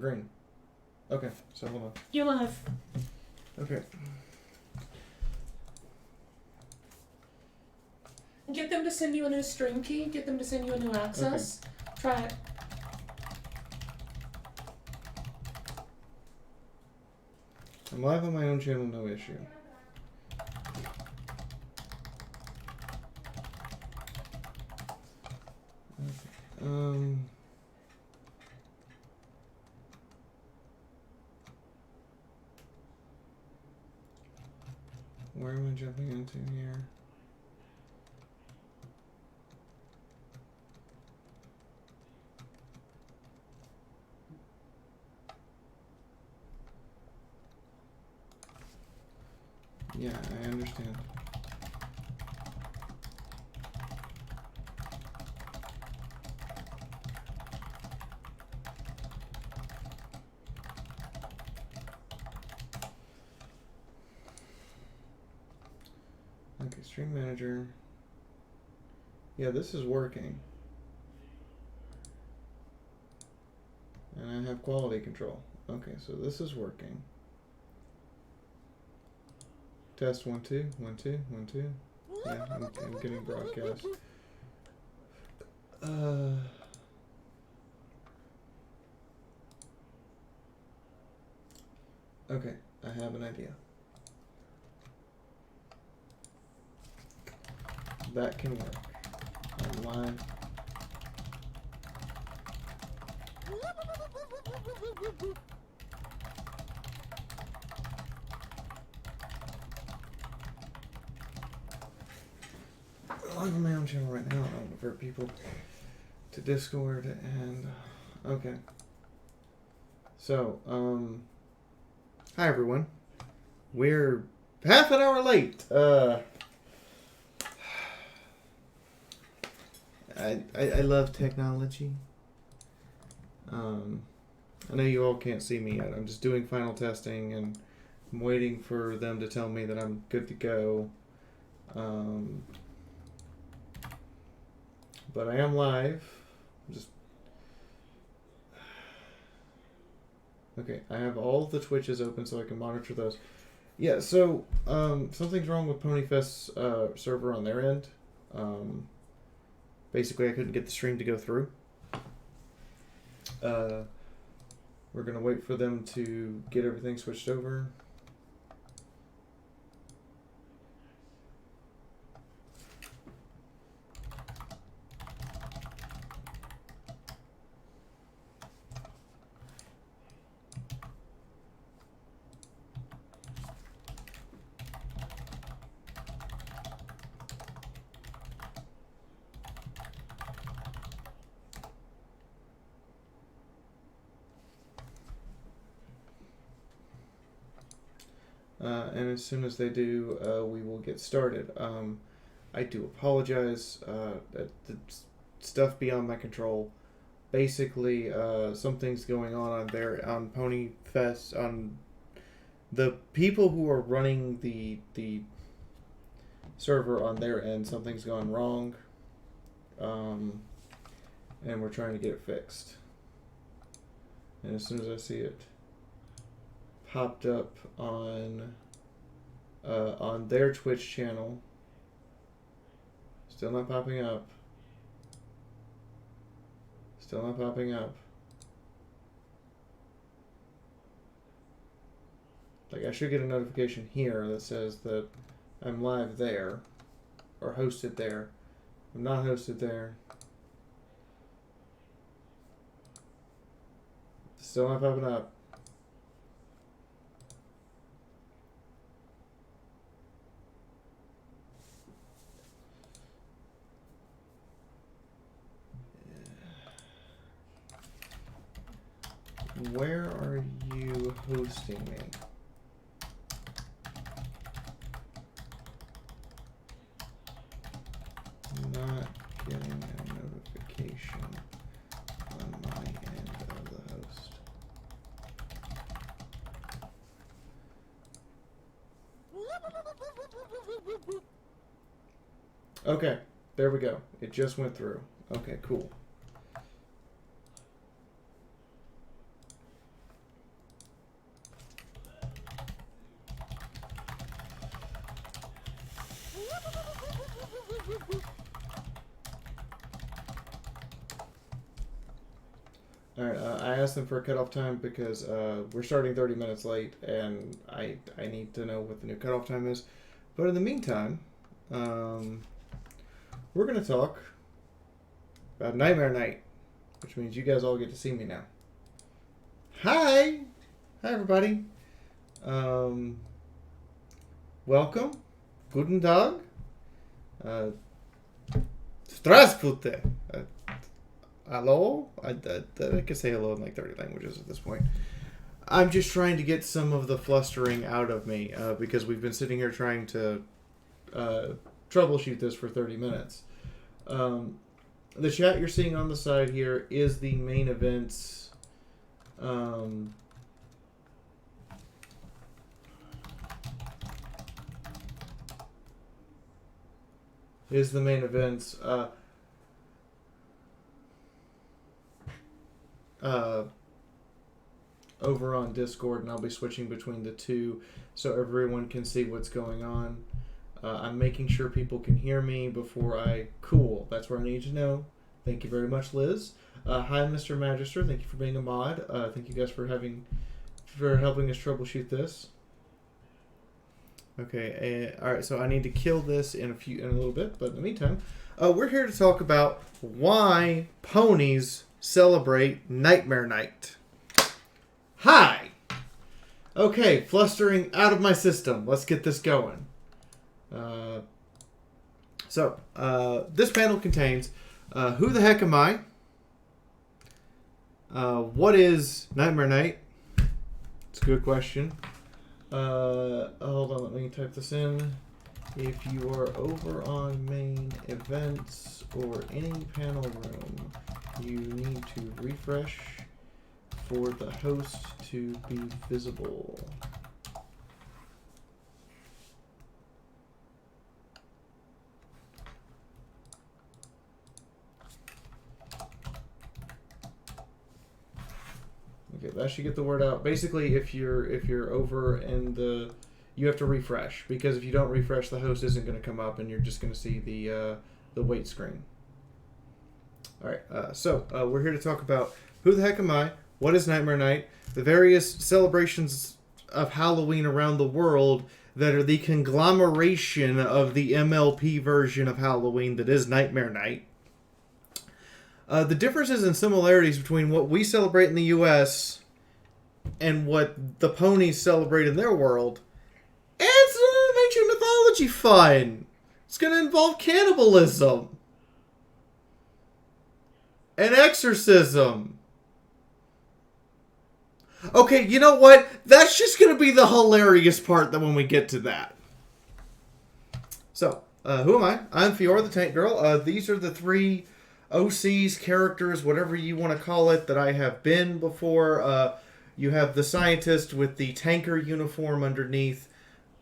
Green. Okay, so hold on. You're live. Okay. Get them to send you a new stream key. Get them to send you a new access. Okay. Try it. I'm live on my own channel, no issue. Okay. Where am I jumping into here? Yeah, I understand. Okay, stream manager. Yeah, this is working. And I have quality control. Okay, so this is working. Test 1 2 1 2 1 2. Yeah, I'm getting broadcast. Okay, I have an idea. That can work. I'm live. I'm on my own channel right now. I'll divert people to Discord and okay. So, hi everyone. We're half an hour late. I love technology. I know you all can't see me yet. I'm just doing final testing and I'm waiting for them to tell me that I'm good to go. But I am live. Okay, I have all the Twitches open so I can monitor those. Yeah, so something's wrong with Ponyfest's server on their end. Basically, I couldn't get the stream to go through. We're going to wait for them to get everything switched over. And as soon as they do, we will get started. I do apologize. The stuff beyond my control. Basically, something's going on there on Ponyfest. On the people who are running the server on their end, something's gone wrong. And we're trying to get it fixed. And as soon as I see it popped up on their Twitch channel. Still not popping up. Still not popping up. Like, I should get a notification here that says that I'm live there. Or hosted there. I'm not hosted there. Still not popping up. Where are you hosting me? I'm not getting a notification on my end of the host. Okay, there we go. It just went through. Okay, cool. ask them for a cutoff time because we're starting 30 minutes late, and I need to know what the new cutoff time is. But in the meantime, we're going to talk about Nightmare Night, which means you guys all get to see me now. Hi! Hi, everybody. Welcome. Guten Tag. Здравствуйте. Hello? I can say hello in like 30 languages at this point. I'm just trying to get some of the flustering out of me because we've been sitting here trying to troubleshoot this for 30 minutes. The chat you're seeing on the side here is the main events. Is the main events. Over on Discord, and I'll be switching between the two so everyone can see what's going on. I'm making sure people can hear me before I... Cool, that's where I need to know. Thank you very much, Liz. Hi, Mr. Magister. Thank you for being a mod. Thank you guys for helping us troubleshoot this. Okay, alright, so I need to kill this in a little bit, but in the meantime, we're here to talk about why ponies celebrate Nightmare Night. Hi! Okay, flustering out of my system. Let's get this going. This panel contains who the heck am I? What is Nightmare Night? It's a good question. Hold on, let me type this in. If you are over on main events or any panel room, you need to refresh for the host to be visible. Okay, that should get the word out. Basically, if you're over in the, you have to refresh, because if you don't refresh, the host isn't going to come up, and you're just going to see the wait screen. All right, we're here to talk about who the heck am I, what is Nightmare Night, the various celebrations of Halloween around the world that are the conglomeration of the MLP version of Halloween that is Nightmare Night. The differences and similarities between what we celebrate in the U.S. and what the ponies celebrate in their world. And some ancient mythology fun. It's going to involve cannibalism. And exorcism. Okay, you know what? That's just going to be the hilarious part that when we get to that. So, who am I? I'm Fiora the Tank Girl. These are the three OCs, characters, whatever you want to call it, that I have been before. You have the scientist with the tanker uniform underneath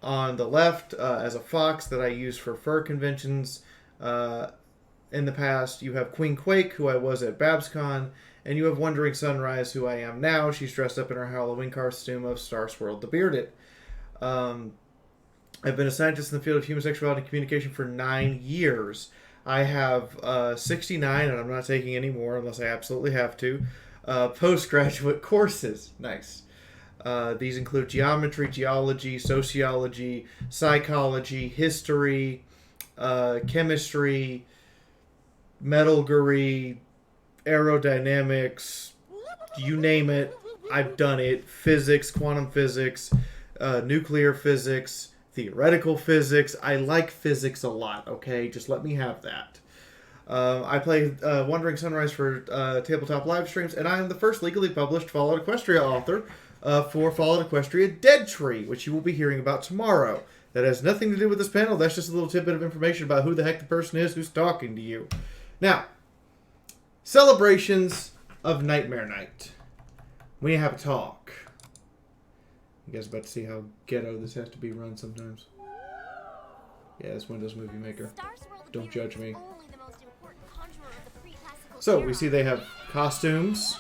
on the left as a fox that I use for fur conventions in the past. You have Queen Quake, who I was at BabsCon, and you have Wandering Sunrise, who I am now. She's dressed up in her Halloween costume of Star Swirl the Bearded. I've been a scientist in the field of human sexuality and communication for 9 years. I have 69, and I'm not taking any more unless I absolutely have to, postgraduate courses. Nice. These include geometry, geology, sociology, psychology, history, chemistry, metallurgy, aerodynamics, you name it, I've done it. Physics, quantum physics, nuclear physics, theoretical physics. I like physics a lot, okay? Just let me have that. I play Wandering Sunrise for tabletop live streams, and I am the first legally published Fallout Equestria author for Fallout Equestria Dead Tree, which you will be hearing about tomorrow. That has nothing to do with this panel. That's just a little tidbit of information about who the heck the person is who's talking to you. Now, celebrations of Nightmare Night. We need to have a talk. You guys about to see how ghetto this has to be run sometimes. Yeah, it's Windows Movie Maker. Don't judge me. So, we see they have costumes.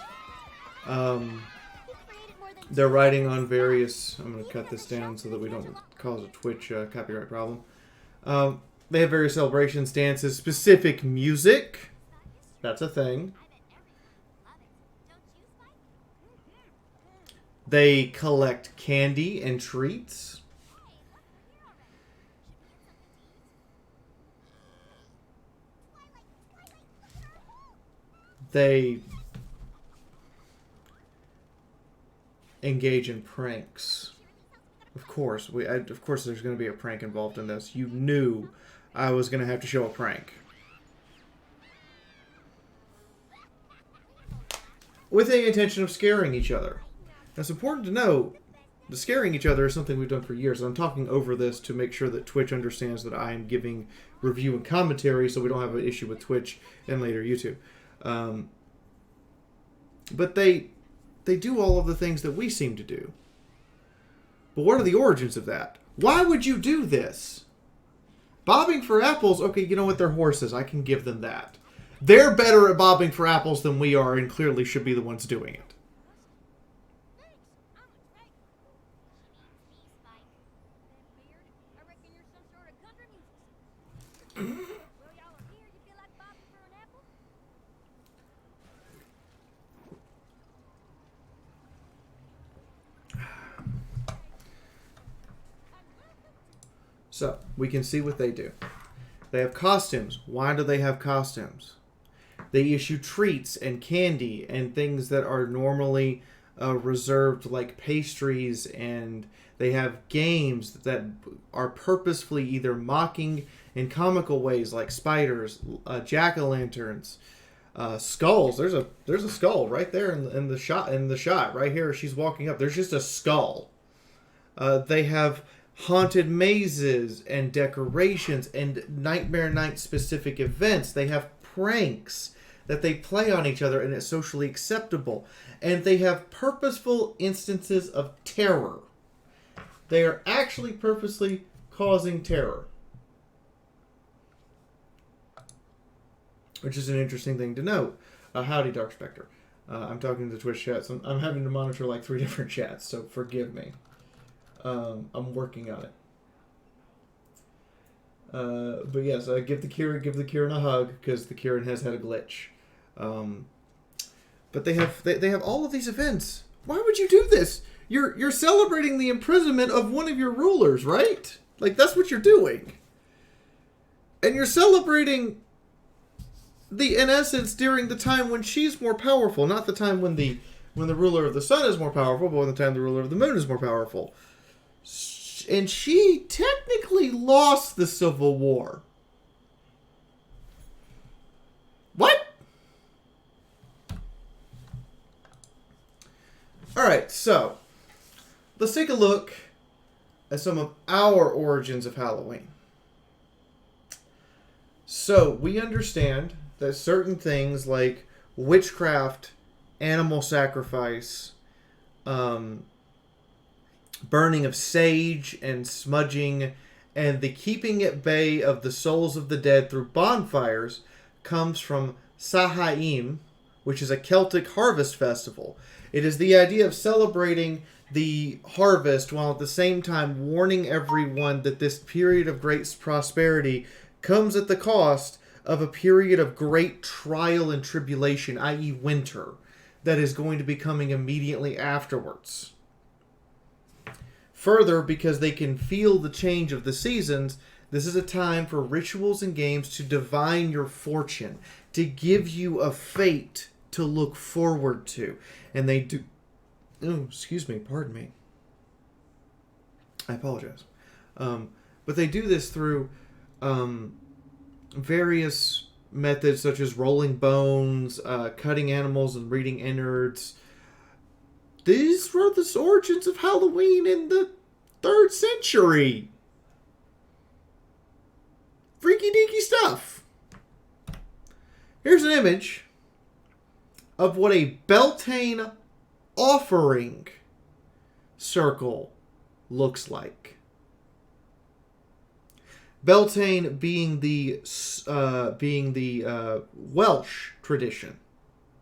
They're riding on various... I'm going to cut this down so that we don't cause a Twitch copyright problem. They have various celebrations, dances, specific music. That's a thing. They collect candy and treats. They engage in pranks. Of course, of course there's going to be a prank involved in this. You knew I was going to have to show a prank. With the intention of scaring each other. Now, it's important to know, the scaring each other is something we've done for years. I'm talking over this to make sure that Twitch understands that I am giving review and commentary, so we don't have an issue with Twitch and later YouTube. But they do all of the things that we seem to do. But what are the origins of that? Why would you do this? Bobbing for apples, okay, you know what? They're horses. I can give them that. They're better at bobbing for apples than we are and clearly should be the ones doing it. So, we can see what they do. They have costumes. Why do they have costumes? They issue treats and candy and things that are normally reserved, like pastries, and they have games that are purposefully either mocking in comical ways, like spiders, jack-o'-lanterns, skulls. There's a skull right there in the shot right here. She's walking up. There's just a skull. They have haunted mazes and decorations and Nightmare Night specific events. They have pranks that they play on each other and it's socially acceptable. And they have purposeful instances of terror. They are actually purposely causing terror. Which is an interesting thing to note. Howdy, Dark Spectre. I'm talking to the Twitch chat, so I'm having to monitor like 3 different chats, so forgive me. I'm working on it. But yes, give the Kieran a hug because the Kieran has had a glitch. But they have all of these events. Why would you do this? You're celebrating the imprisonment of one of your rulers, right? Like that's what you're doing. And you're celebrating in essence during the time when she's more powerful, not the time when the ruler of the sun is more powerful, but when the time the ruler of the moon is more powerful. And she technically lost the Civil War. What? Alright, so let's take a look at some of our origins of Halloween. So we understand that certain things like witchcraft, animal sacrifice, burning of sage and smudging, and the keeping at bay of the souls of the dead through bonfires comes from Samhain, which is a Celtic harvest festival. It is the idea of celebrating the harvest while at the same time warning everyone that this period of great prosperity comes at the cost of a period of great trial and tribulation, i.e. winter, that is going to be coming immediately afterwards. Further, because they can feel the change of the seasons, this is a time for rituals and games to divine your fortune, to give you a fate to look forward to. And they do... Oh, excuse me, pardon me. I apologize. But they do this through various methods such as rolling bones, cutting animals and reading innards. These were the origins of Halloween in the 3rd century. Freaky deaky stuff. Here's an image of what a Beltane offering circle looks like. Beltane being the Welsh tradition,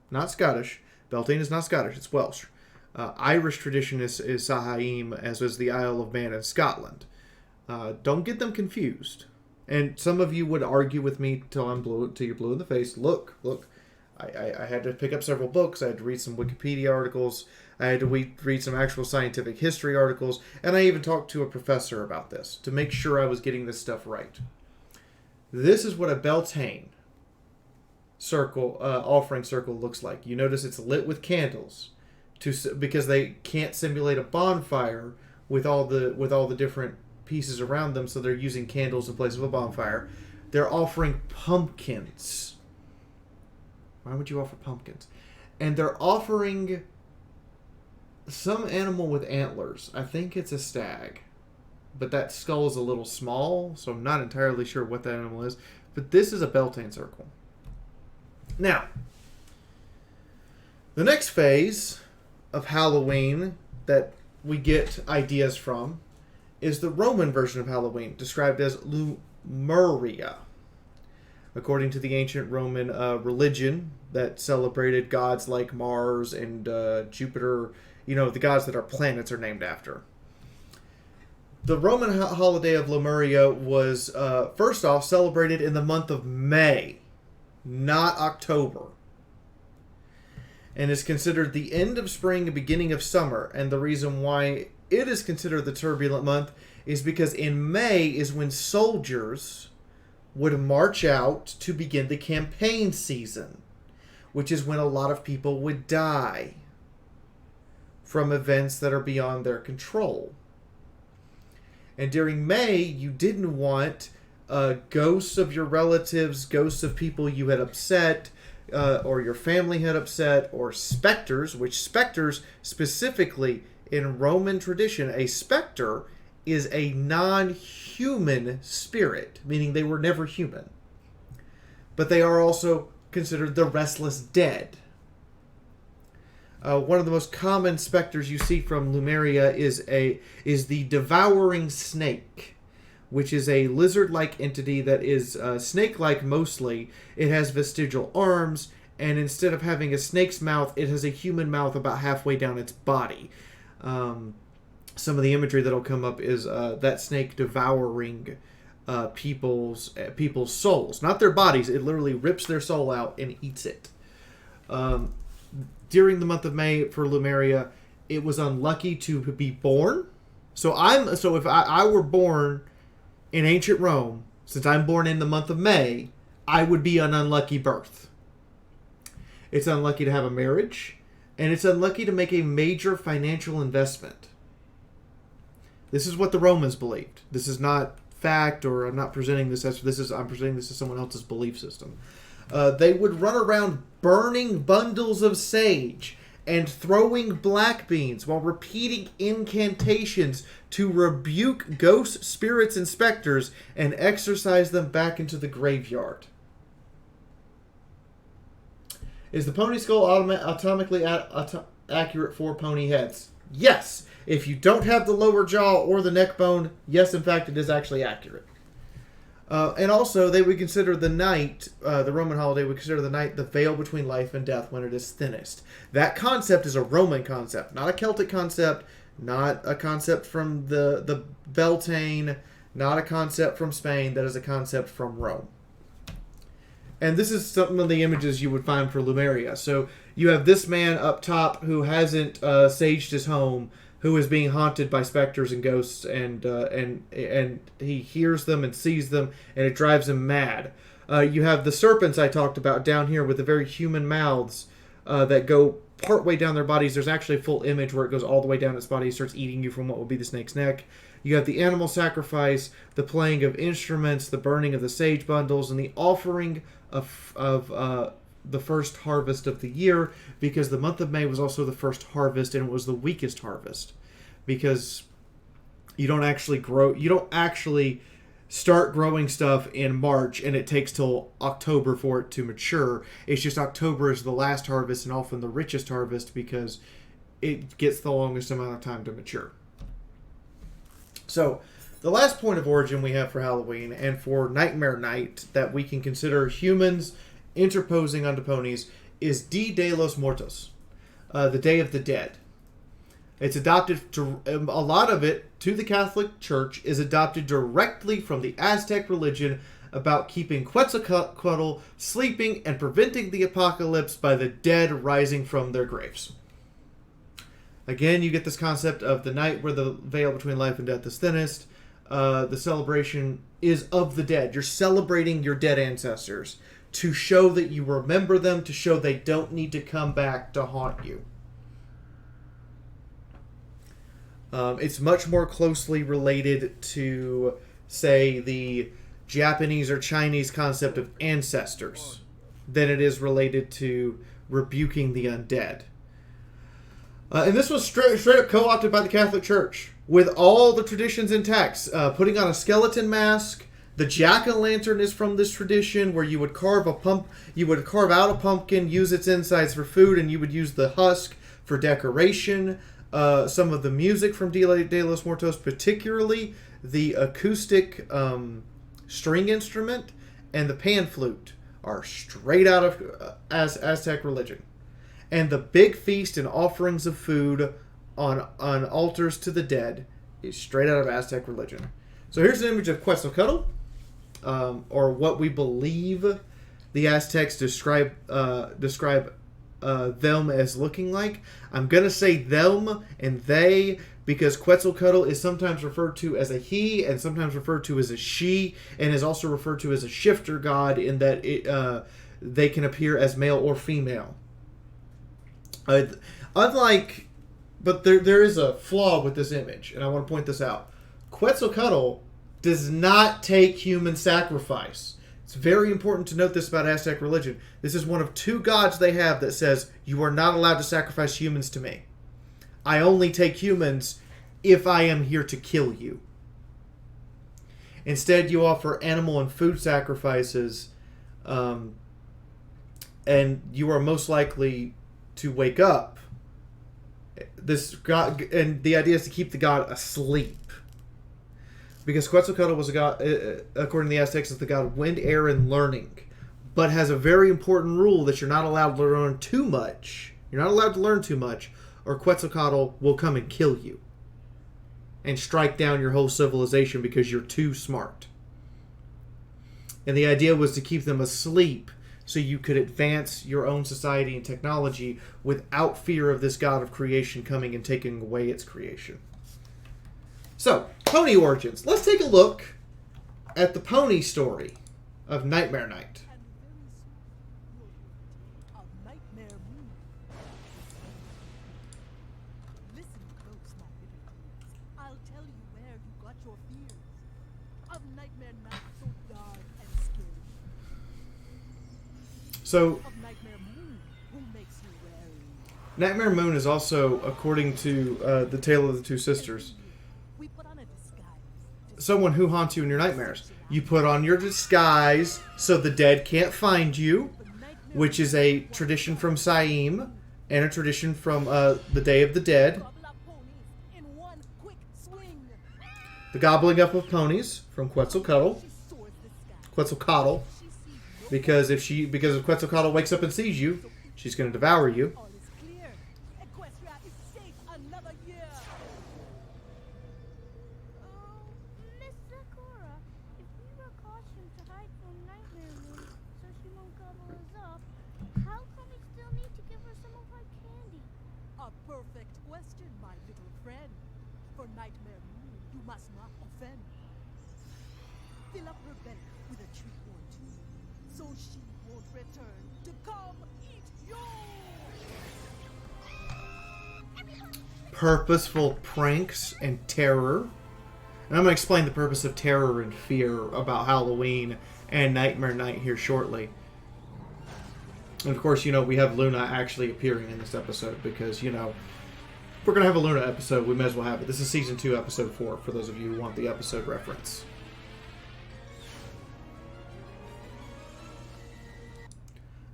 not Scottish. Beltane is not Scottish; it's Welsh. Irish tradition is Samhain, as is the Isle of Man in Scotland. Don't get them confused. And some of you would argue with me till you're blue in the face. Look. I had to pick up several books. I had to read some Wikipedia articles. I had to read some actual scientific history articles. And I even talked to a professor about this to make sure I was getting this stuff right. This is what a Beltane circle, offering circle looks like. You notice it's lit with candles because they can't simulate a bonfire with all the different pieces around them, so they're using candles in place of a bonfire. They're offering pumpkins. Why would you offer pumpkins? And they're offering some animal with antlers. I think it's a stag. But that skull is a little small, so I'm not entirely sure what that animal is. But this is a Beltane circle. Now, the next phase of Halloween that we get ideas from is the Roman version of Halloween, described as Lemuria. According to the ancient Roman religion that celebrated gods like Mars and Jupiter, the gods that our planets are named after. The Roman holiday of Lemuria was, first off, celebrated in the month of May, not October, and is considered the end of spring and beginning of summer. And the reason why it is considered the turbulent month is because in May is when soldiers would march out to begin the campaign season, which is when a lot of people would die from events that are beyond their control. And during May, you didn't want ghosts of your relatives, ghosts of people you had upset, or your family had upset, or specters, which specters, specifically in Roman tradition, a specter is a non-human spirit, meaning they were never human. But they are also considered the restless dead. One of the most common specters you see from Lemuria is the devouring snake, which is a lizard-like entity that is snake-like mostly. It has vestigial arms, and instead of having a snake's mouth, it has a human mouth about halfway down its body. Some of the imagery that'll come up is that snake devouring people's souls, not their bodies. It literally rips their soul out and eats it. During the month of May for Lemuria, it was unlucky to be born. So if I were born in ancient Rome, since I'm born in the month of May, I would be an unlucky birth. It's unlucky to have a marriage, and it's unlucky to make a major financial investment. This is what the Romans believed. This is not fact, or I'm not presenting this as I'm presenting this as someone else's belief system. They would run around burning bundles of sage and throwing black beans while repeating incantations to rebuke ghosts, spirits, and specters and exorcise them back into the graveyard. Is the pony skull atomically accurate for pony heads? Yes. If you don't have the lower jaw or the neck bone, yes, in fact, it is actually accurate. And also, they would consider the night, the Roman holiday would consider the night the veil between life and death when it is thinnest. That concept is a Roman concept, not a Celtic concept, not a concept from the Beltane, not a concept from Spain. That is a concept from Rome. And this is some of the images you would find for Lemuria. So you have this man up top who hasn't saged his home, who is being haunted by specters and ghosts, and he hears them and sees them, and it drives him mad. You have the serpents I talked about down here with the very human mouths that go partway down their bodies. There's actually a full image where it goes all the way down its body, starts eating you from what would be the snake's neck. You have the animal sacrifice, the playing of instruments, the burning of the sage bundles, and the offering of the first harvest of the year, because the month of May was also the first harvest, and it was the weakest harvest, because you don't actually start growing stuff in March, and it takes till October for it to mature. It's just October is the last harvest and often the richest harvest because it gets the longest amount of time to mature. So the last point of origin we have for Halloween and for Nightmare Night that we can consider humans interposing onto ponies is Dia de los Muertos, the Day of the Dead. It's adopted, a lot of it, to the Catholic Church, is adopted directly from the Aztec religion about keeping Quetzalcoatl sleeping and preventing the apocalypse by the dead rising from their graves. Again, you get this concept of the night where the veil between life and death is thinnest. The celebration is of the dead. You're celebrating your dead ancestors to show that you remember them, to show they don't need to come back to haunt you. It's much more closely related to, say, the Japanese or Chinese concept of ancestors than it is related to rebuking the undead. And this was straight up co-opted by the Catholic Church, with all the traditions intact. Putting on a skeleton mask. The jack-o'-lantern is from this tradition, where you would carve out a pumpkin, use its insides for food, and you would use the husk for decoration. Some of the music from Dia de los Muertos, particularly the acoustic string instrument and the pan flute, are straight out of Aztec religion. And the big feast and offerings of food on altars to the dead is straight out of Aztec religion. So here's an image of Quetzalcoatl, or what we believe the Aztecs describe them as looking like. I'm going to say them and they because Quetzalcoatl is sometimes referred to as a he and sometimes referred to as a she, and is also referred to as a shifter god in that they can appear as male or female. But there is a flaw with this image, and I want to point this out. Quetzalcoatl does not take human sacrifice. It's very important to note this about Aztec religion. This is one of two gods they have that says, you are not allowed to sacrifice humans to me. I only take humans if I am here to kill you. Instead, you offer animal and food sacrifices, and you are most likely to wake up. This god, and the idea is to keep the god asleep. Because Quetzalcoatl was a god, according to the Aztecs, is the god of wind, air, and learning. But has a very important rule that you're not allowed to learn too much. You're not allowed to learn too much, or Quetzalcoatl will come and kill you. And strike down your whole civilization because you're too smart. And the idea was to keep them asleep so you could advance your own society and technology without fear of this god of creation coming and taking away its creation. So, pony origins. Let's take a look at the pony story of Nightmare Night. So, Nightmare Moon is also, according to the Tale of the Two Sisters, someone who haunts you in your nightmares. You put on your disguise so the dead can't find you, which is a tradition from Siam and a tradition from the Day of the Dead. The gobbling up of ponies from Quetzalcoatl. Because if Quetzalcoatl wakes up and sees you, she's going to devour you. Purposeful pranks and terror. And I'm going to explain the purpose of terror and fear about Halloween and Nightmare Night here shortly. And of course, we have Luna actually appearing in this episode because, if we're going to have a Luna episode, we may as well have it. This is Season 2, Episode 4, for those of you who want the episode reference.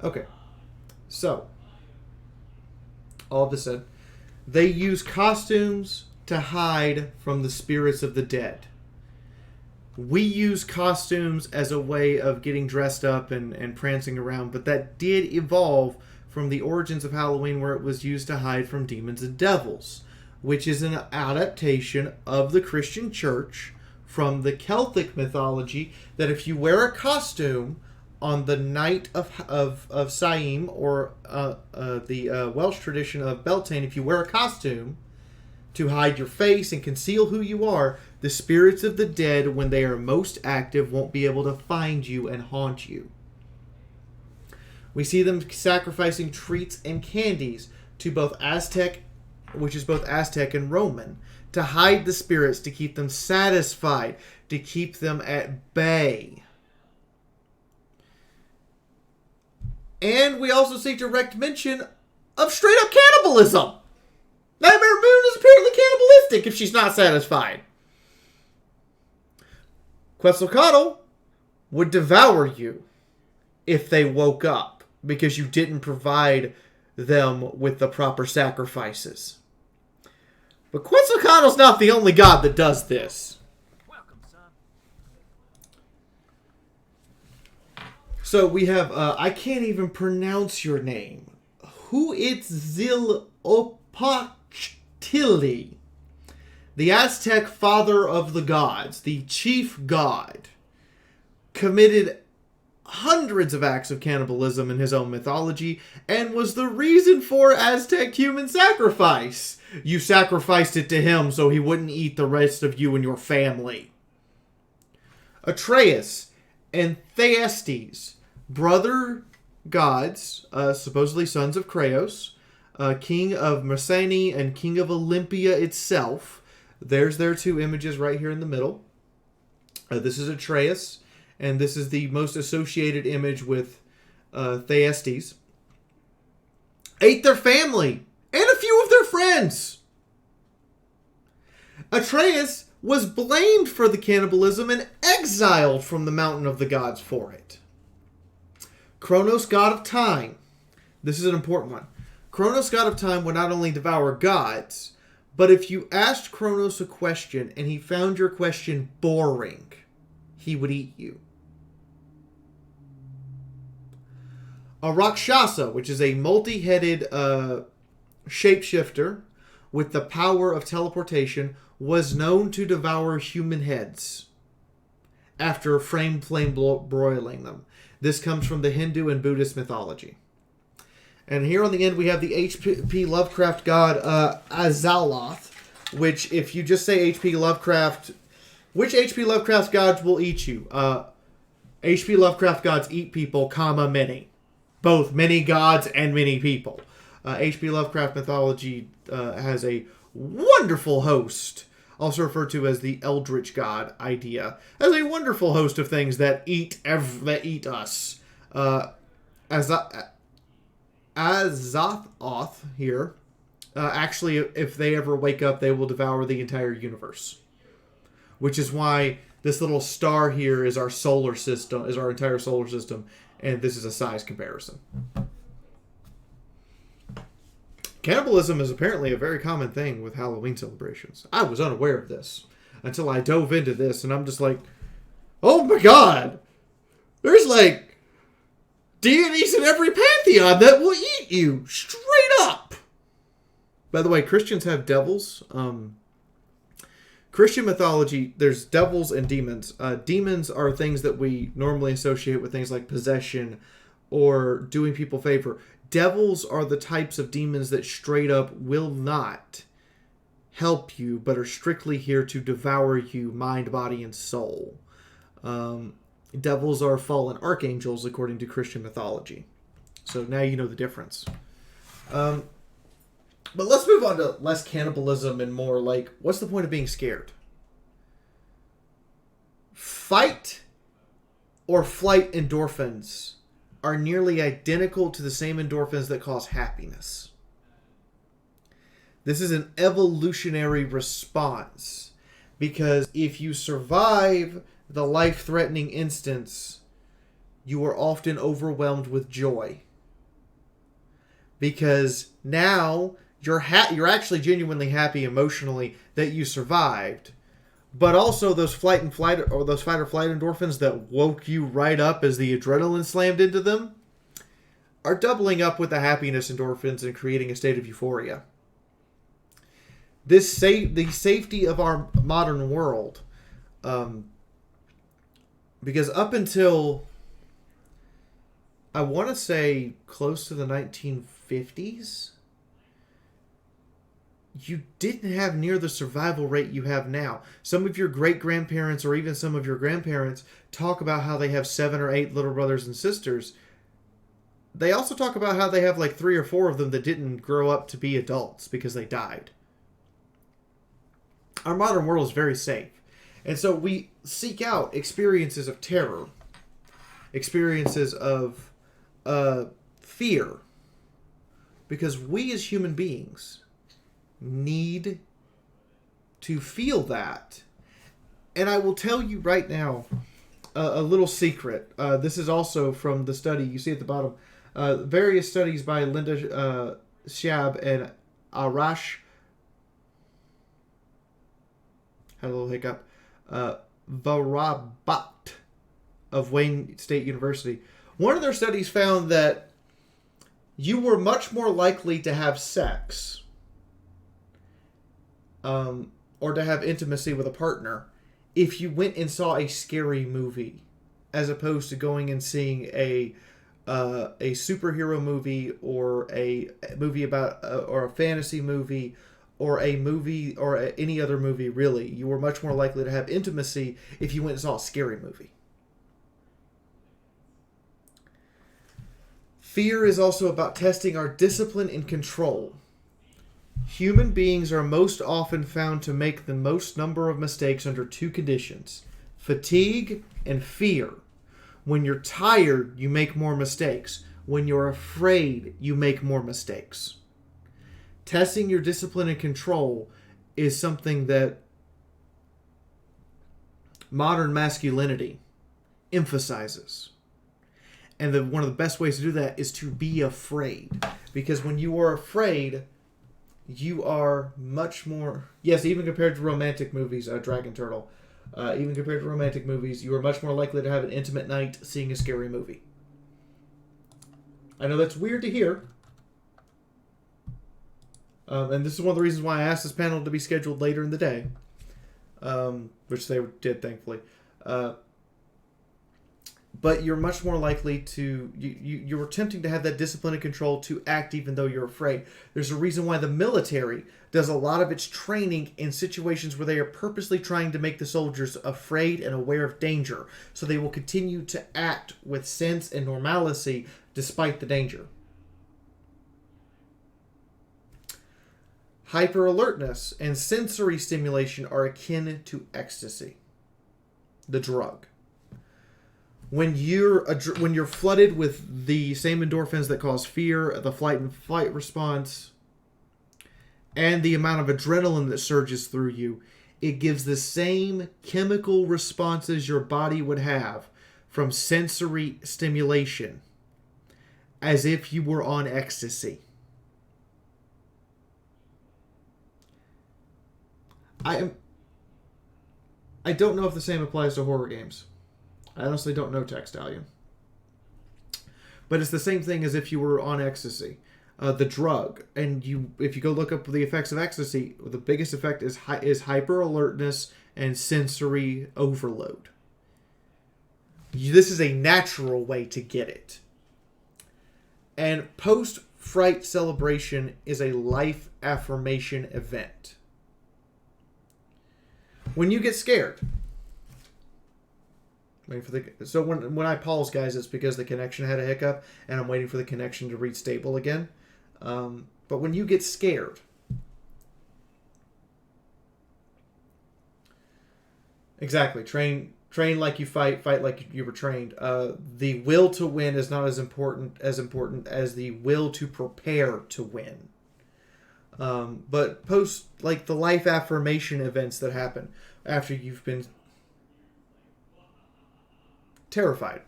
Okay. So, all of this said, they use costumes to hide from the spirits of the dead. We use costumes as a way of getting dressed up and prancing around, but that did evolve from the origins of Halloween, where it was used to hide from demons and devils, which is an adaptation of the Christian church from the Celtic mythology that if you wear a costume on the night of Saim, or the Welsh tradition of Beltane, if you wear a costume to hide your face and conceal who you are, the spirits of the dead, when they are most active, won't be able to find you and haunt you. We see them sacrificing treats and candies to both Aztec, which is both Aztec and Roman, to hide the spirits, to keep them satisfied, to keep them at bay. And we also see direct mention of straight up cannibalism. Nightmare Moon is apparently cannibalistic if she's not satisfied. Quetzalcoatl would devour you if they woke up because you didn't provide them with the proper sacrifices. But Quetzalcoatl's not the only god that does this. Welcome, son. So we have, I can't even pronounce your name. Huitzilopochtli, the Aztec father of the gods, the chief god, committed hundreds of acts of cannibalism in his own mythology and was the reason for Aztec human sacrifice. You sacrificed it to him so he wouldn't eat the rest of you and your family. Atreus and Thyestes, brother gods, supposedly sons of Kratos, king of Mycenae and king of Olympia itself. There's their two images right here in the middle. This is Atreus, and this is the most associated image with Thyestes. Ate their family and a few of their friends. Atreus was blamed for the cannibalism and exiled from the mountain of the gods for it. Kronos, god of time. This is an important one. Kronos, god of time, would not only devour gods, but if you asked Kronos a question and he found your question boring, he would eat you. A Rakshasa, which is a multi-headed shapeshifter with the power of teleportation, was known to devour human heads after flame broiling them. This comes from the Hindu and Buddhist mythology. And here on the end we have the H.P. Lovecraft god Azaloth, which if you just say H.P. Lovecraft, which H.P. Lovecraft gods will eat you? H.P. Lovecraft gods eat people, comma, many. Both many gods and many people. H.P. Lovecraft mythology has a wonderful host, also referred to as the Eldritch God idea, as a wonderful host of things that eat us. Azathoth here, actually, if they ever wake up, they will devour the entire universe. Which is why this little star here is our solar system, is our entire solar system, and this is a size comparison. Cannibalism is apparently a very common thing with Halloween celebrations. I was unaware of this until I dove into this, and I'm just like, oh my god! There's like deities in every pantheon that will eat you straight up! By the way, Christians have devils. Christian mythology, there's devils and demons. Demons are things that we normally associate with things like possession or doing people favor. Devils are the types of demons that straight up will not help you, but are strictly here to devour you, mind, body, and soul. Devils are fallen archangels, according to Christian mythology. So now you know the difference. But let's move on to less cannibalism and more like, what's the point of being scared? Fight or flight endorphins are nearly identical to the same endorphins that cause happiness. This is an evolutionary response because if you survive the life-threatening instance, you are often overwhelmed with joy. Because now you're actually genuinely happy emotionally that you survived, but also those fight or flight endorphins that woke you right up as the adrenaline slammed into them are doubling up with the happiness endorphins and creating a state of euphoria. The safety of our modern world Because up until, I want to say, close to the 1950s, you didn't have near the survival rate you have now. Some of your great-grandparents or even some of your grandparents talk about how they have 7 or 8 little brothers and sisters. They also talk about how they have like 3 or 4 of them that didn't grow up to be adults because they died. Our modern world is very safe. And so we seek out experiences of terror, experiences of fear, because we as human beings need to feel that. And I will tell you right now a little secret. This is also from the study you see at the bottom. Various studies by Linda Shab and Arash. Had a little hiccup. Varabat of Wayne State University. One of their studies found that you were much more likely to have sex or to have intimacy with a partner if you went and saw a scary movie as opposed to going and seeing a superhero movie or a movie about or a fantasy movie or a movie or any other movie. Really, you were much more likely to have intimacy if you went and saw a scary movie. Fear is also about testing our discipline and control. Human beings are most often found to make the most number of mistakes under 2 conditions: fatigue and fear. When you're tired, you make more mistakes. When you're afraid, you make more mistakes. Testing your discipline and control is something that modern masculinity emphasizes. And one of the best ways to do that is to be afraid. Because when you are afraid, you are much more... Yes, even compared to romantic movies, Dragon Turtle. Even compared to romantic movies, you are much more likely to have an intimate night seeing a scary movie. I know that's weird to hear. And this is one of the reasons why I asked this panel to be scheduled later in the day. Which they did, thankfully. But you're much more likely to... You're attempting to have that discipline and control to act even though you're afraid. There's a reason why the military does a lot of its training in situations where they are purposely trying to make the soldiers afraid and aware of danger. So they will continue to act with sense and normalcy despite the danger. Hyper-alertness and sensory stimulation are akin to ecstasy, the drug. When you're flooded with the same endorphins that cause fear, the flight and flight response, and the amount of adrenaline that surges through you, it gives the same chemical responses your body would have from sensory stimulation as if you were on ecstasy. I don't know if the same applies to horror games. I honestly don't know, Textalion. But it's the same thing as if you were on ecstasy. The drug. And if you go look up the effects of ecstasy, the biggest effect is hyper-alertness and sensory overload. This is a natural way to get it. And post-fright celebration is a life affirmation event. When you get scared... So when I pause, guys, it's because the connection had a hiccup, and I'm waiting for the connection to reach stable again. But when you get scared, exactly, train like you fight like you were trained. The will to win is not as important as the will to prepare to win. But post like the life affirmation events that happen after you've been terrified.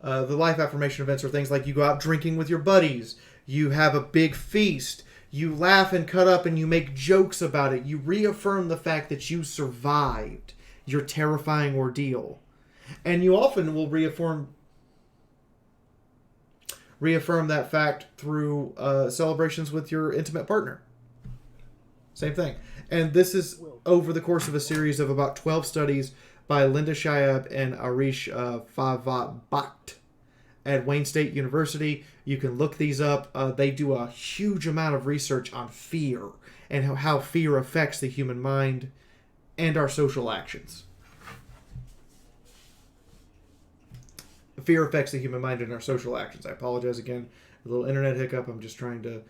The life affirmation events are things like you go out drinking with your buddies, you have a big feast, you laugh and cut up and you make jokes about it. You reaffirm the fact that you survived your terrifying ordeal. And you often will reaffirm that fact through celebrations with your intimate partner. Same thing. And this is over the course of a series of about 12 studies by Linda Shiab and Arish Favat at Wayne State University. You can look these up. They do a huge amount of research on fear and how fear affects the human mind and our social actions. Fear affects the human mind and our social actions. I apologize again. A little internet hiccup. I'm just trying to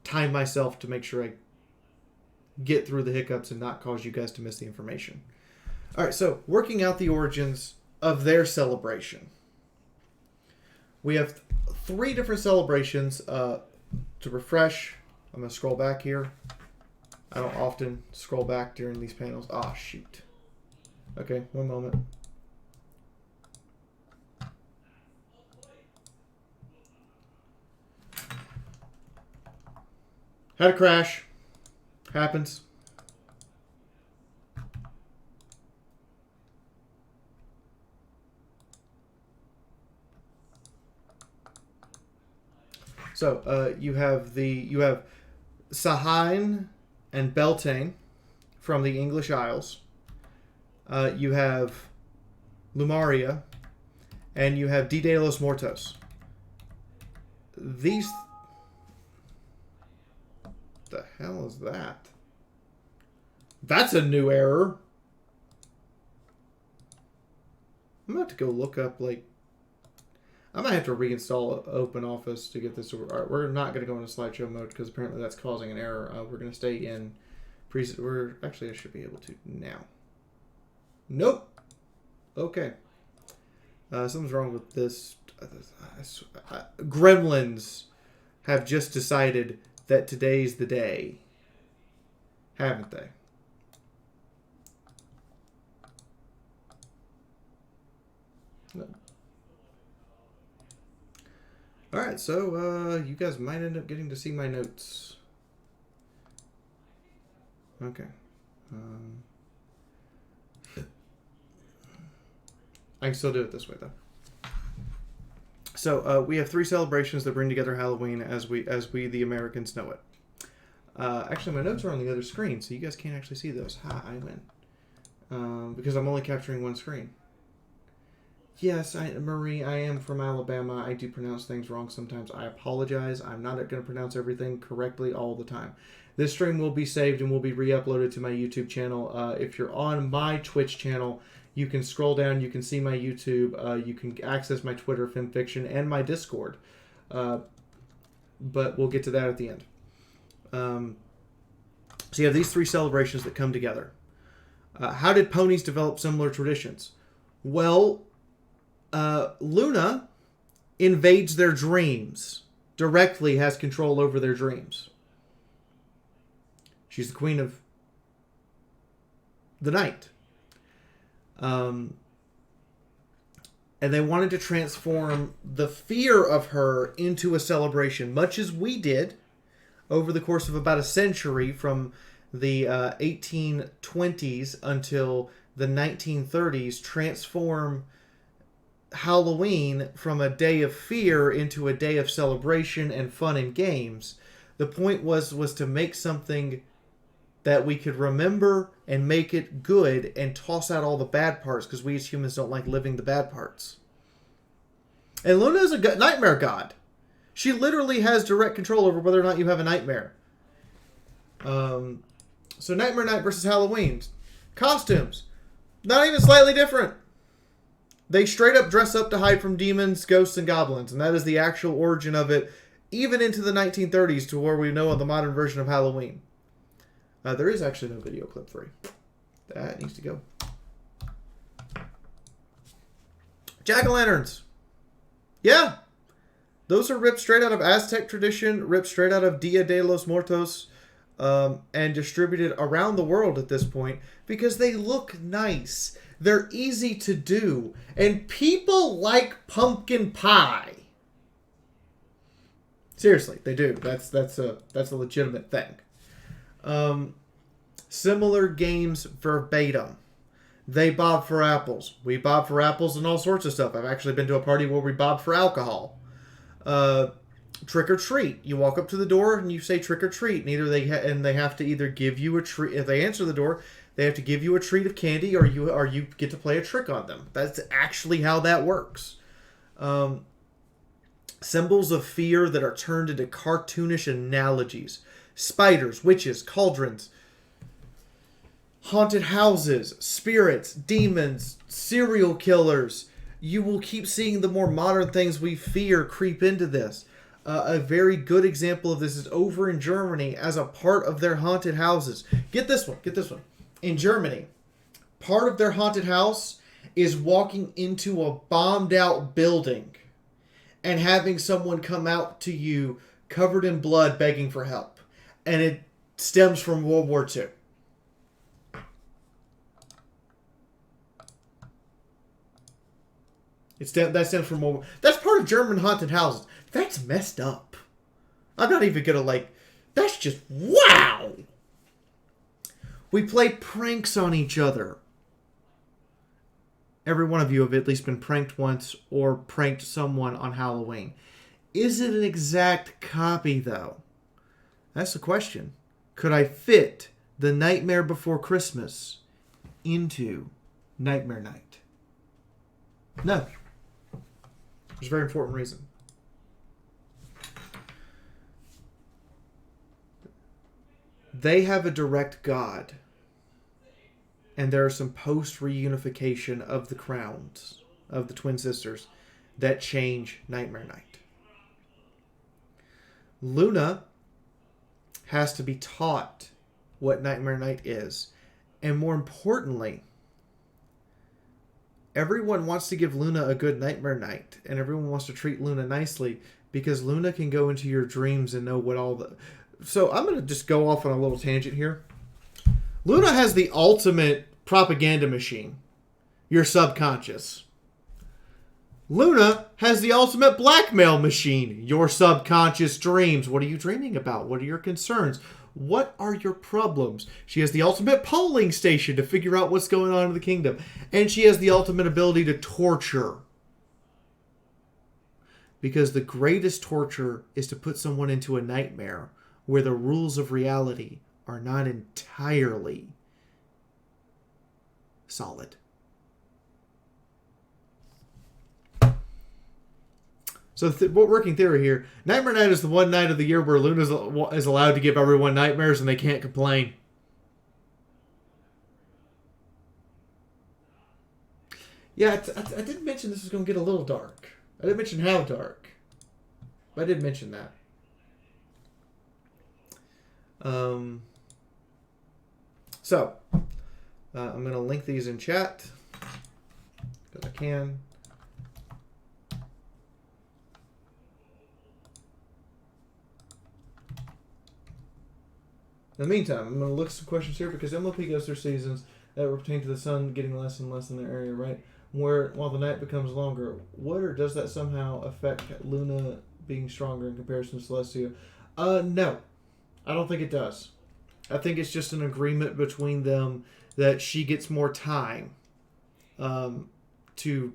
time myself to make sure I get through the hiccups and not cause you guys to miss the information. All right, so working out the origins of their celebration. We have 3 different celebrations. To refresh, I'm going to scroll back here. I don't often scroll back during these panels. Ah, shoot. Okay, one moment. Had a crash. Happens. So you have Sahain and Beltane from the English Isles. You have Lumaria, and you have Dia de los Muertos. These. The hell is that? That's a new error. I'm about to go look up, like... I might have to reinstall OpenOffice to get this... We're not going to go into slideshow mode because apparently that's causing an error. We're going to stay in... Actually, I should be able to now. Nope. Okay. Something's wrong with this. Gremlins have just decided that today's the day. Haven't they? No. Alright, so you guys might end up getting to see my notes. Okay. I can still do it this way, though. So we have 3 celebrations that bring together Halloween as we the Americans know it. Actually, my notes are on the other screen, so you guys can't actually see those. Ha, I win. Because I'm only capturing one screen. Yes, Marie, I am from Alabama. I do pronounce things wrong sometimes. I apologize. I'm not going to pronounce everything correctly all the time. This stream will be saved and will be re-uploaded to my YouTube channel. If you're on my Twitch channel, you can scroll down. You can see my YouTube. You can access my Twitter, FimFiction, and my Discord. But we'll get to that at the end. So you have these 3 celebrations that come together. How did ponies develop similar traditions? Well, Luna invades their dreams. Directly has control over their dreams. She's the queen of the night. And they wanted to transform the fear of her into a celebration, much as we did over the course of about a century from the 1820s until the 1930s, transform Halloween from a day of fear into a day of celebration and fun and games. The point was to make something that we could remember and make it good and toss out all the bad parts, because we as humans don't like living the bad parts. And Luna is a nightmare god. She literally has direct control over whether or not you have a nightmare. So Nightmare Night versus Halloween. Costumes. Not even slightly different. They straight up dress up to hide from demons, ghosts, and goblins. And that is the actual origin of it, even into the 1930s, to where we know of the modern version of Halloween. There is actually no video clip 3. That needs to go. Jack-o'-lanterns. Yeah. Those are ripped straight out of Aztec tradition, ripped straight out of Dia de los Muertos, and distributed around the world at this point because they look nice. They're easy to do. And people like pumpkin pie. Seriously, they do. That's a legitimate thing. Similar games verbatim. They bob for apples. We bob for apples and all sorts of stuff. I've actually been to a party where we bob for alcohol. trick or treat. You walk up to the door and you say trick or treat, and either they have to either give you a treat. If they answer the door, they have to give you a treat of candy, or you get to play a trick on them. That's actually how that works. Symbols of fear that are turned into cartoonish analogies: spiders, witches, cauldrons, haunted houses, spirits, demons, serial killers. You will keep seeing the more modern things we fear creep into this. A very good example of this is over in Germany as a part of their haunted houses. Get this one. In Germany, part of their haunted house is walking into a bombed out building and having someone come out to you covered in blood begging for help. And it stems from World War II. That stems from World War. That's part of German haunted houses. That's messed up. I'm not even gonna that's just wow. We play pranks on each other. Every one of you have at least been pranked once or pranked someone on Halloween. Is it an exact copy, though? That's the question. Could I fit The Nightmare Before Christmas into Nightmare Night? No. There's a very important reason. They have a direct God. And there are some post-reunification of the crowns of the twin sisters that change Nightmare Night. Luna has to be taught what Nightmare Night is. And more importantly, everyone wants to give Luna a good Nightmare Night. And everyone wants to treat Luna nicely because Luna can go into your dreams and know what all the... So I'm going to just go off on a little tangent here. Luna has the ultimate propaganda machine. Your subconscious. Luna has the ultimate blackmail machine. Your subconscious dreams. What are you dreaming about? What are your concerns? What are your problems? She has the ultimate polling station to figure out what's going on in the kingdom. And she has the ultimate ability to torture. Because the greatest torture is to put someone into a nightmare where the rules of reality are not entirely solid. So what working theory here, Nightmare Night is the one night of the year where Luna is allowed to give everyone nightmares and they can't complain. Yeah, I did mention this was going to get a little dark. I didn't mention how dark. But I did mention that. So, I'm going to link these in chat because I can. In the meantime, I'm going to look at some questions here because MLP goes through seasons that pertain to the sun getting less and less in their area, right? While the night becomes longer. What or does that somehow affect Luna being stronger in comparison to Celestia? No. I don't think it does. I think it's just an agreement between them that she gets more time to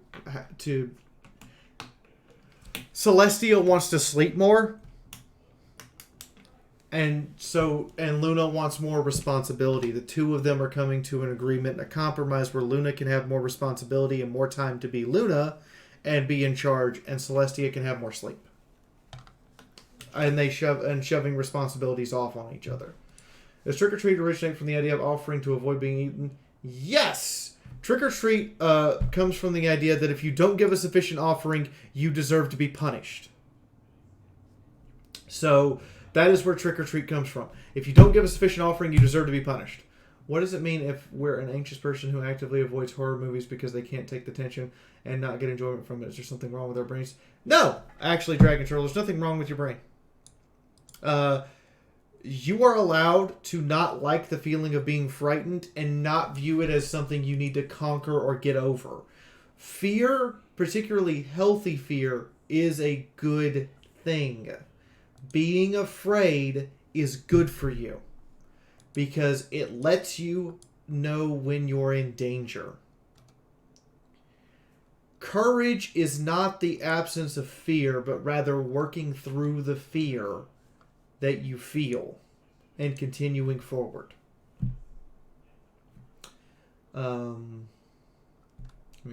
Celestia wants to sleep more, and Luna wants more responsibility. The two of them are coming to an agreement and a compromise where Luna can have more responsibility and more time to be Luna and be in charge, and Celestia can have more sleep. And they shoving responsibilities off on each other. Does trick or treat originate from the idea of offering to avoid being eaten? Yes! Trick or treat comes from the idea that if you don't give a sufficient offering, you deserve to be punished. So that is where trick or treat comes from. If you don't give a sufficient offering, you deserve to be punished. What does it mean if we're an anxious person who actively avoids horror movies because they can't take the tension and not get enjoyment from it? Is there something wrong with our brains? No! Actually, Dragon Troll, there's nothing wrong with your brain. You are allowed to not like the feeling of being frightened and not view it as something you need to conquer or get over. Fear, particularly healthy fear, is a good thing. Being afraid is good for you because it lets you know when you're in danger. Courage is not the absence of fear, but rather working through the fear that you feel and continuing forward. Make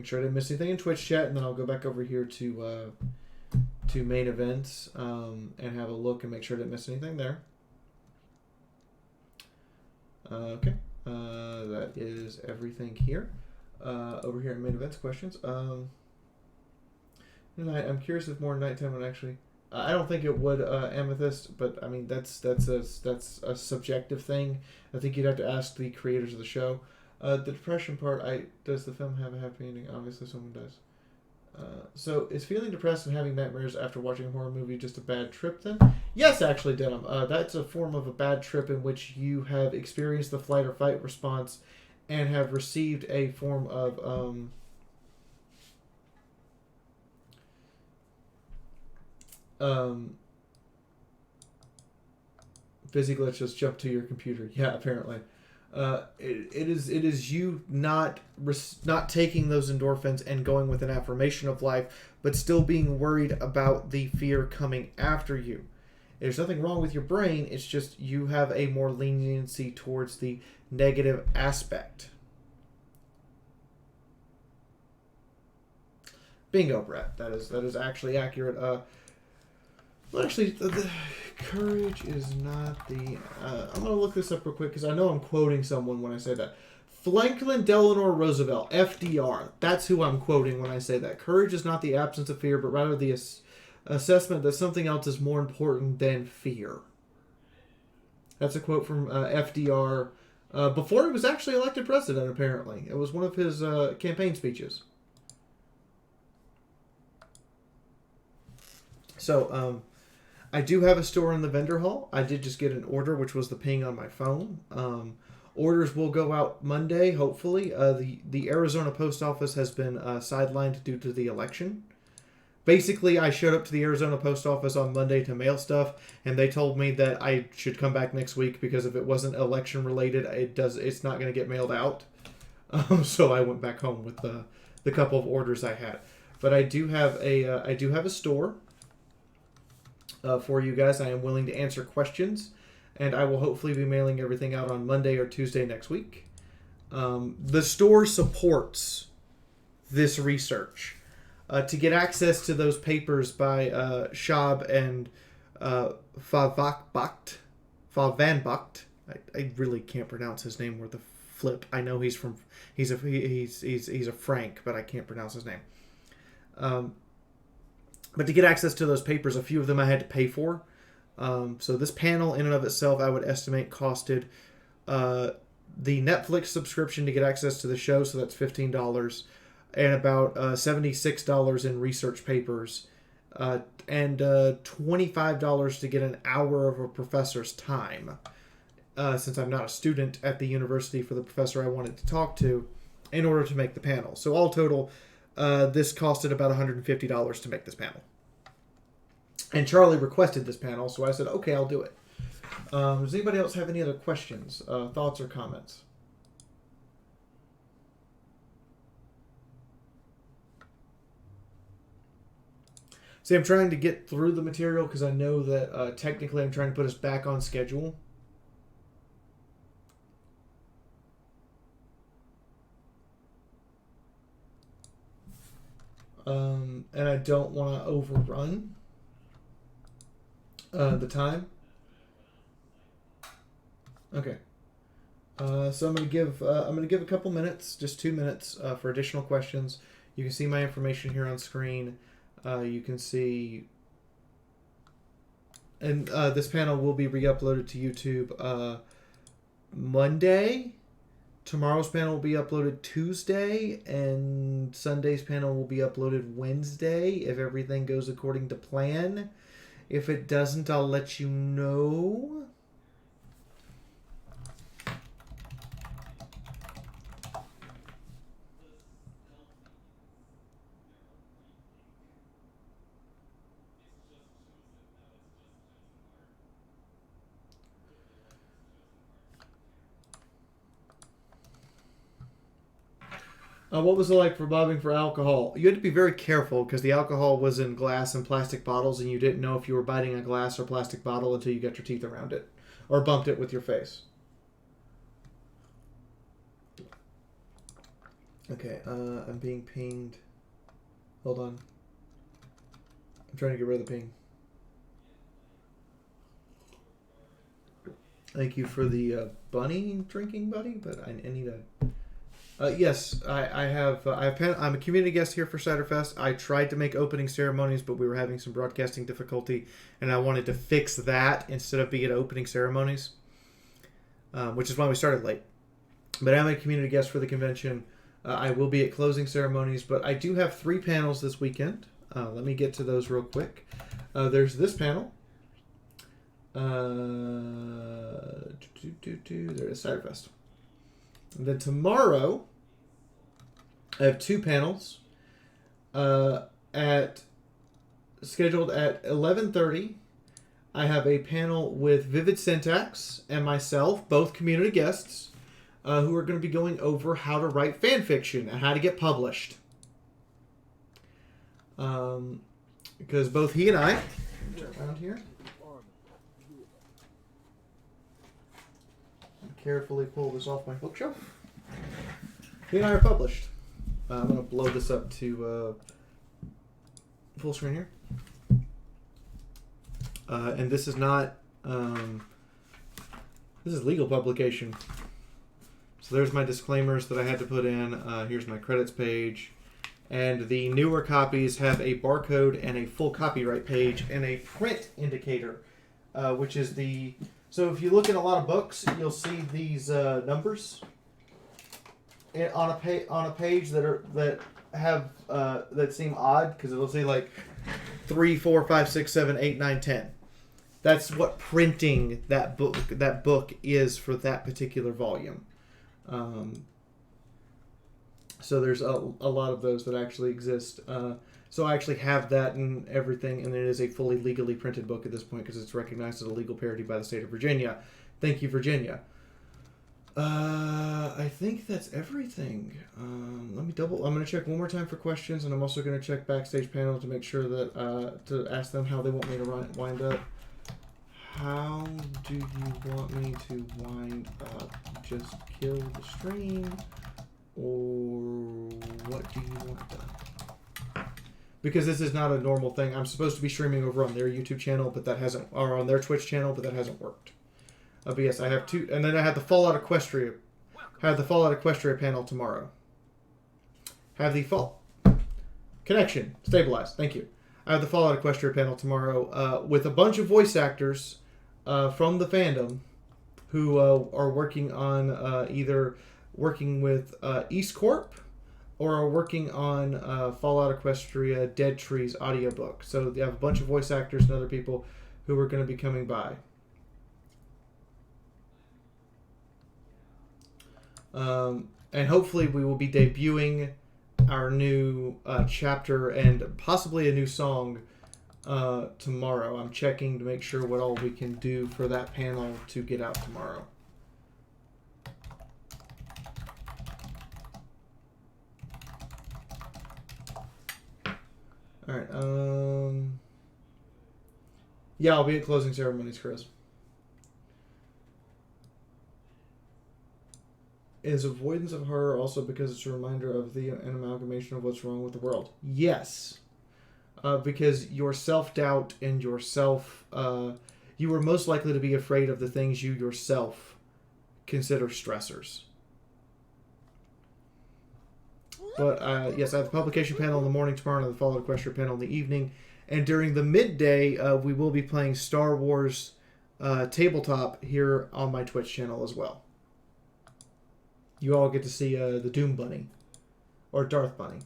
sure I didn't miss anything in Twitch chat, and then I'll go back over here to main events and have a look and make sure I didn't miss anything there. Okay, that is everything here. Over here in main events questions. I'm curious if more nighttime would actually. I don't think it would, Amethyst, but I mean that's a subjective thing. I think you'd have to ask the creators of the show. The depression part. Does the film have a happy ending? Obviously, someone does. So is feeling depressed and having nightmares after watching a horror movie just a bad trip then? Yes, actually, Denim. That's a form of a bad trip in which you have experienced the flight or fight response and have received a form of Busy glitch just jumped to your computer. Yeah, apparently. It is you not taking those endorphins and going with an affirmation of life, but still being worried about the fear coming after you. There's nothing wrong with your brain. It's just you have a more leniency towards the negative aspect. Bingo, Brett. That is actually accurate. Well, actually, the courage is not the... I'm going to look this up real quick because I know I'm quoting someone when I say that. Franklin Delano Roosevelt, FDR. That's who I'm quoting when I say that. Courage is not the absence of fear, but rather the assessment that something else is more important than fear. That's a quote from FDR before he was actually elected president, apparently. It was one of his campaign speeches. So, I do have a store in the vendor hall. I did just get an order, which was the ping on my phone. Orders will go out Monday, hopefully. The Arizona post office has been sidelined due to the election. Basically, I showed up to the Arizona post office on Monday to mail stuff, and they told me that I should come back next week because if it wasn't election related, it's not going to get mailed out. So I went back home with the couple of orders I had. But I do have a store. For you guys. I am willing to answer questions, and I will hopefully be mailing everything out on Monday or Tuesday next week. The store supports this research. To get access to those papers by Schab and Van Bacht. I really can't pronounce his name worth a flip. I know he's a Frank, but I can't pronounce his name. But to get access to those papers, a few of them I had to pay for. So this panel in and of itself, I would estimate costed the Netflix subscription to get access to the show, so that's $15, and about $76 in research papers, and $25 to get an hour of a professor's time. Since I'm not a student at the university for the professor I wanted to talk to, in order to make the panel. So all total... this costed about $150 to make this panel. And Charlie requested this panel, so I said, okay, I'll do it. Does anybody else have any other questions, thoughts, or comments? See, I'm trying to get through the material because I know that technically I'm trying to put us back on schedule. And I don't want to overrun the time. Okay. So I'm gonna give a couple minutes, just 2 minutes, for additional questions. You can see my information here on screen. You can see, and this panel will be re-uploaded to YouTube Monday. Tomorrow's panel will be uploaded Tuesday, and Sunday's panel will be uploaded Wednesday if everything goes according to plan. If it doesn't, I'll let you know. What was it like for bobbing for alcohol? You had to be very careful because the alcohol was in glass and plastic bottles, and you didn't know if you were biting a glass or plastic bottle until you got your teeth around it or bumped it with your face. Okay, I'm being pinged. Hold on. I'm trying to get rid of the ping. Thank you for the bunny drinking buddy, but I need a... yes, I have. I'm a community guest here for Ciderfest. I tried to make opening ceremonies, but we were having some broadcasting difficulty, and I wanted to fix that instead of being at opening ceremonies, which is why we started late. But I'm a community guest for the convention. I will be at closing ceremonies, but I do have 3 panels this weekend. Let me get to those real quick. There's this panel. There is Ciderfest. And then tomorrow, I have 2 panels. Scheduled at 11:30. I have a panel with Vivid Syntax and myself, both community guests, who are going to be going over how to write fan fiction and how to get published. Because both he and I, turn around here, carefully pull this off my bookshelf. He and I are published. I'm going to blow this up to full screen here. And this is not... this is legal publication. So there's my disclaimers that I had to put in. Here's my credits page. And the newer copies have a barcode and a full copyright page and a print indicator, which is the... So if you look at a lot of books, you'll see these numbers on a page that seem odd because it'll say like 3, 4, 5, 6, 7, 8, 9, 10. That's what printing that book is for that particular volume. So there's a lot of those that actually exist. So I actually have that and everything, and it is a fully legally printed book at this point because it's recognized as a legal parody by the state of Virginia. Thank you, Virginia. I think that's everything. Let me I'm going to check one more time for questions, and I'm also going to check Backstage Panel to make sure that, to ask them how they want me to wind up. How do you want me to wind up? Just kill the stream? Or what do you want done? Because this is not a normal thing. I'm supposed to be streaming over on their YouTube channel, but that hasn't, or on their Twitch channel, but that hasn't worked. But yes, I have 2, and then I have the Fallout Equestria. Have the Fallout Equestria panel tomorrow. Have the connection stabilized. Thank you. I have the Fallout Equestria panel tomorrow with a bunch of voice actors from the fandom who are working on either working with East Corp or are working on Fallout Equestria Dead Trees audiobook. So they have a bunch of voice actors and other people who are going to be coming by. And hopefully we will be debuting our new chapter and possibly a new song tomorrow. I'm checking to make sure what all we can do for that panel to get out tomorrow. Alright, yeah, I'll be at closing ceremonies, Chris. Is avoidance of horror also because it's a reminder of an amalgamation of what's wrong with the world? Yes. Because your self-doubt and you are most likely to be afraid of the things you yourself consider stressors. But yes, I have the publication panel in the morning tomorrow and the Fallout Equestria panel in the evening. And during the midday, we will be playing Star Wars tabletop here on my Twitch channel as well. You all get to see the Doom Bunny. Or Darth Bunny.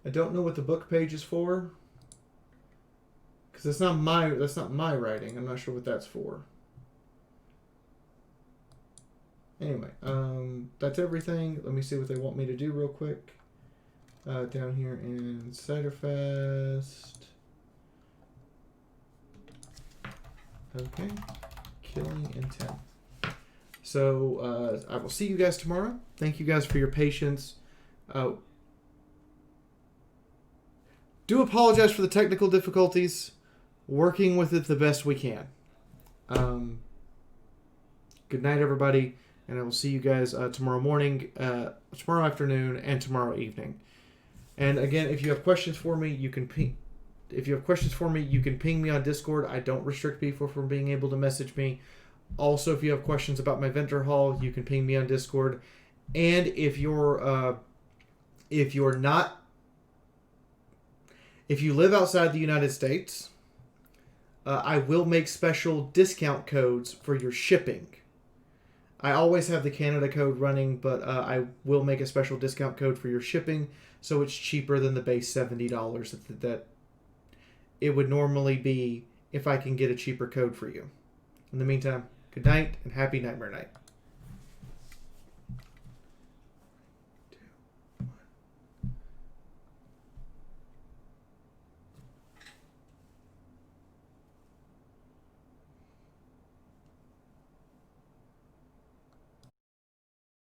I don't know what the book page is for. Because that's not my writing. I'm not sure what that's for. Anyway, that's everything. Let me see what they want me to do real quick. Down here in Ciderfest. Okay. Killing intent. So I will see you guys tomorrow. Thank you guys for your patience. Do apologize for the technical difficulties. Working with it the best we can. Good night, everybody, and I will see you guys tomorrow morning, tomorrow afternoon, and tomorrow evening. And again, if you have questions for me, you can ping. If you have questions for me, you can ping me on Discord. I don't restrict people from being able to message me. Also, if you have questions about my vendor hall, you can ping me on Discord. And if you live outside the United States, I will make special discount codes for your shipping. I always have the Canada code running, but I will make a special discount code for your shipping, so it's cheaper than the base $70 that it would normally be if I can get a cheaper code for you. In the meantime, good night and happy Nightmare Night.